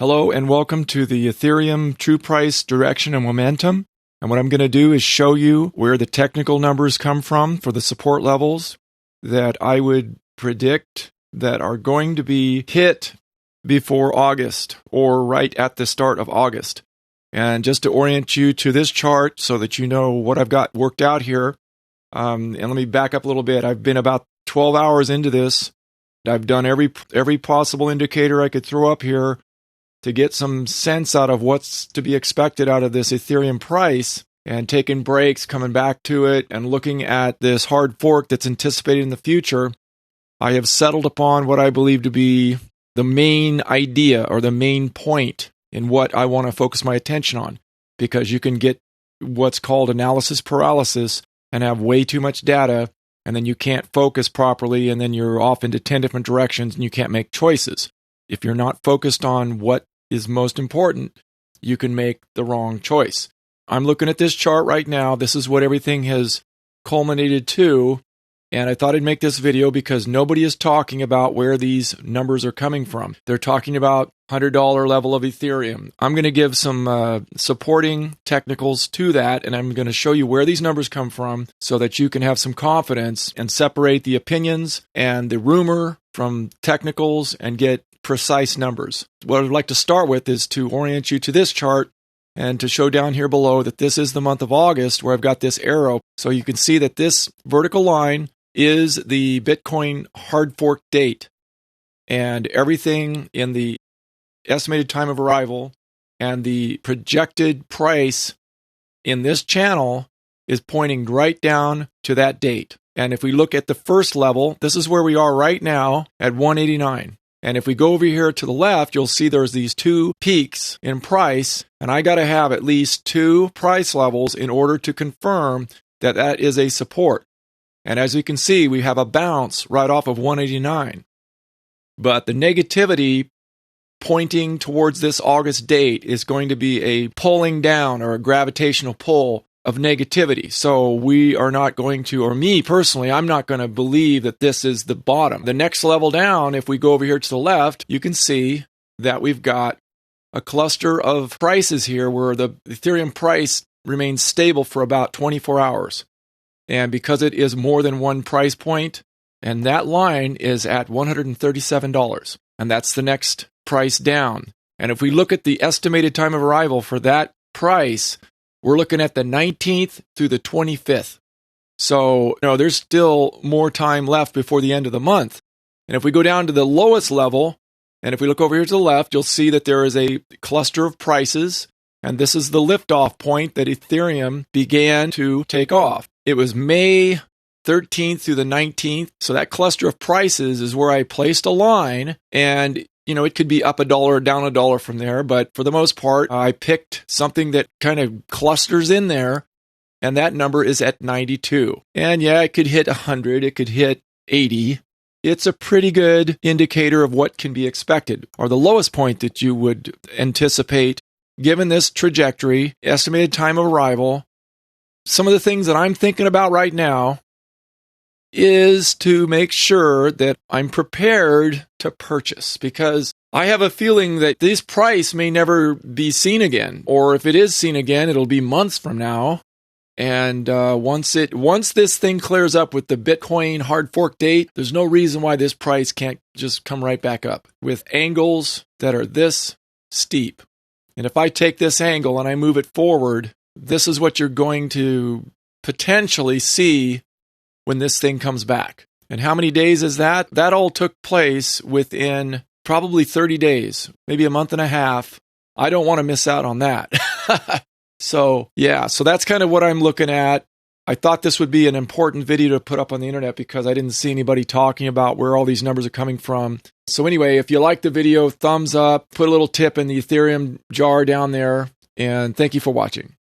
Hello and welcome to the Ethereum True Price Direction and Momentum. And what I'm going to do is show you where the technical numbers come from for the support levels that I would predict that are going to be hit before August or right at the start of August. And just to orient you to this chart so that you know what I've got worked out here, and let me back up a little bit. I've been about 12 hours into this. I've done every possible indicator I could throw up here to get some sense out of what's to be expected out of this Ethereum price, and taking breaks, coming back to it, and looking at this hard fork that's anticipated in the future. I have settled upon what I believe to be the main idea or the main point in what I want to focus my attention on, because you can get what's called analysis paralysis and have way too much data, and then you can't focus properly, and then you're off into 10 different directions and you can't make choices. If you're not focused on what is most important, you can make the wrong choice. I'm looking at this chart right now. This is what everything has culminated to, and I thought I'd make this video because nobody is talking about where these numbers are coming from. They're talking about $100 level of Ethereum. I'm going to give some supporting technicals to that, and I'm going to show you where these numbers come from so that you can have some confidence and separate the opinions and the rumor from technicals and get precise numbers. What I'd like to start with is to orient you to this chart and to show down here below that this is the month of August, where I've got this arrow. So you can see that this vertical line is the Bitcoin hard fork date, and everything in the estimated time of arrival and the projected price in this channel is pointing right down to that date. And if we look at the first level, this is where we are right now at 189. And if we go over here to the left, you'll see there's these two peaks in price, and I got to have at least two price levels in order to confirm that that is a support. And as you can see, we have a bounce right off of 189. But the negativity pointing towards this August date is going to be a pulling down or a gravitational pull of negativity. So we are not going to, or me personally, I'm not going to believe that this is the bottom. The next level down, if we go over here to the left, you can see that we've got a cluster of prices here where the Ethereum price remains stable for about 24 hours. And because it is more than one price point, and that line is at $137, and that's the next price down. And if we look at the estimated time of arrival for that price, we're looking at the 19th through the 25th. So, there's still more time left before the end of the month. And if we go down to the lowest level, and if we look over here to the left, you'll see that there is a cluster of prices, and this is the liftoff point that Ethereum began to take off. It was May 13th through the 19th. So that cluster of prices is where I placed a line, and it could be up $1 or down $1 from there, but for the most part, I picked something that kind of clusters in there, and that number is at 92. And yeah, it could hit 100, it could hit 80. It's a pretty good indicator of what can be expected, or the lowest point that you would anticipate given this trajectory, estimated time of arrival. Some of the things that I'm thinking about right now is to make sure that I'm prepared to purchase, because I have a feeling that this price may never be seen again, or if it is seen again, it'll be months from now. And once this thing clears up with the Bitcoin hard fork date, there's no reason why this price can't just come right back up with angles that are this steep. And if I take this angle and I move it forward, this is what you're going to potentially see when this thing comes back. And how many days is that? That all took place within probably 30 days, maybe a month and a half. I don't want to miss out on that. So that's kind of what I'm looking at. I thought this would be an important video to put up on the internet because I didn't see anybody talking about where all these numbers are coming from. So anyway, if you like the video, thumbs up, put a little tip in the Ethereum jar down there, and thank you for watching.